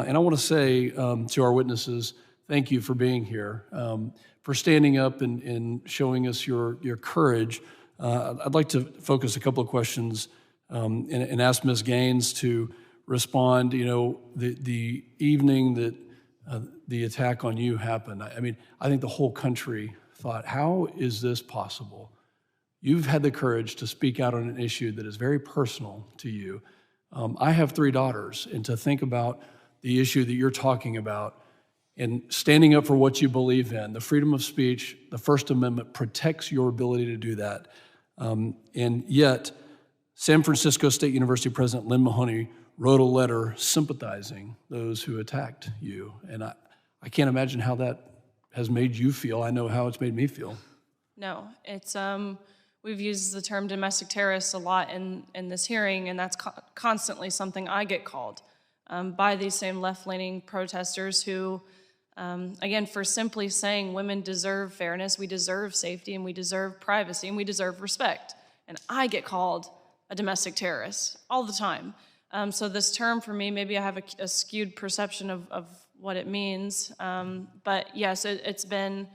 And I want to say to our witnesses, thank you for being here, for standing up and showing us your courage. I'd like to focus a couple of questions and ask Ms. Gaines to respond. You know, the evening that the attack on you happened, I mean, I think the whole country thought, how is this possible? You've had the courage to speak out on an issue that is very personal to you. I have 3 daughters, and to think about the issue that you're talking about and standing up for what you believe in, the freedom of speech, the First Amendment protects your ability to do that. And yet, San Francisco State University President Lynn Mahoney wrote a letter sympathizing those who attacked you. And I can't imagine how that has made you feel. I know how it's made me feel. No, it's we've used the term domestic terrorists a lot in this hearing, and that's constantly something I get called by these same left-leaning protesters who, again, for simply saying women deserve fairness, we deserve safety, and we deserve privacy, and we deserve respect. And I get called a domestic terrorist all the time. So this term for me, maybe I have a skewed perception of what it means. But yes, it's been,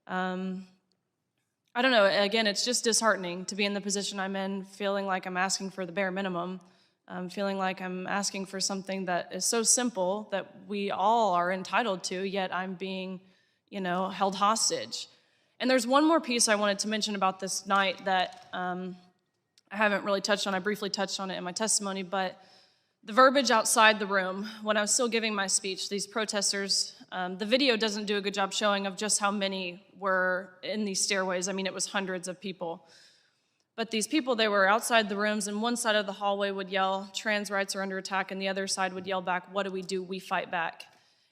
I don't know, again, it's just disheartening to be in the position I'm in, feeling like I'm asking for the bare minimum, feeling like I'm asking for something that is so simple that we all are entitled to, yet I'm being, held hostage. And there's one more piece I wanted to mention about this night that I haven't really touched on. I briefly touched on it in my testimony, but the verbiage outside the room, when I was still giving my speech, these protesters, the video doesn't do a good job showing of just how many were in these stairways. I mean, it was hundreds of people. But these people, they were outside the rooms, and one side of the hallway would yell, "Trans rights are under attack," and the other side would yell back, "What do we do? We fight back."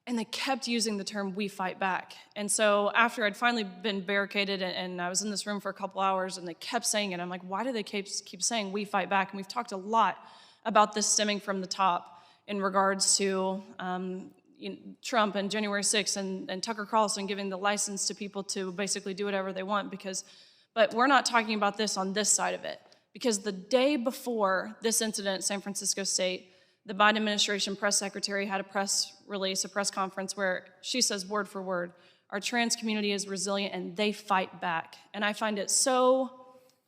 And they kept using the term, "we fight back." And so after I'd finally been barricaded and I was in this room for a couple hours and they kept saying it, I'm like, why do they keep saying "we fight back"? And we've talked a lot about this stemming from the top in regards to Trump and January 6th and Tucker Carlson giving the license to people to basically do whatever they want but we're not talking about this on this side of it, because the day before this incident at San Francisco State, the Biden administration press secretary had a press release, a press conference where she says word for word, our trans community is resilient and they fight back. And I find it so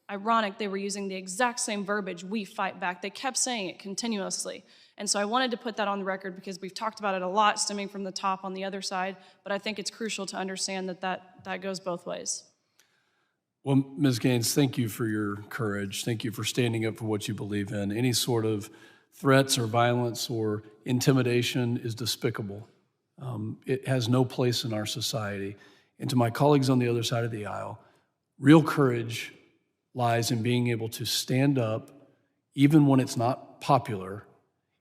ironic they were using the exact same verbiage, "we fight back." They kept saying it continuously. And so I wanted to put that on the record because we've talked about it a lot stemming from the top on the other side, but I think it's crucial to understand that goes both ways. Well, Ms. Gaines, thank you for your courage. Thank you for standing up for what you believe in. Any sort of threats or violence or intimidation is despicable. It has no place in our society. And to my colleagues on the other side of the aisle, real courage lies in being able to stand up even when it's not popular,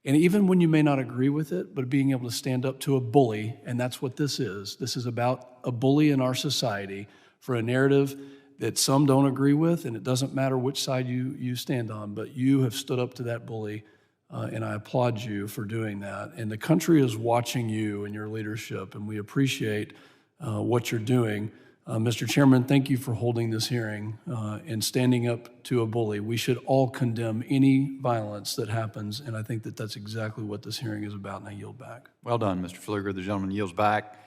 and even when you may not agree with it, but being able to stand up to a bully, and that's what this is. This is about a bully in our society for a narrative that some don't agree with, and it doesn't matter which side you stand on, but you have stood up to that bully, and I applaud you for doing that. And the country is watching you and your leadership, and we appreciate what you're doing. Mr. Chairman, thank you for holding this hearing and standing up to a bully. We should all condemn any violence that happens, and I think that that's exactly what this hearing is about, and I yield back. Well done, Mr. Pfluger. The gentleman yields back.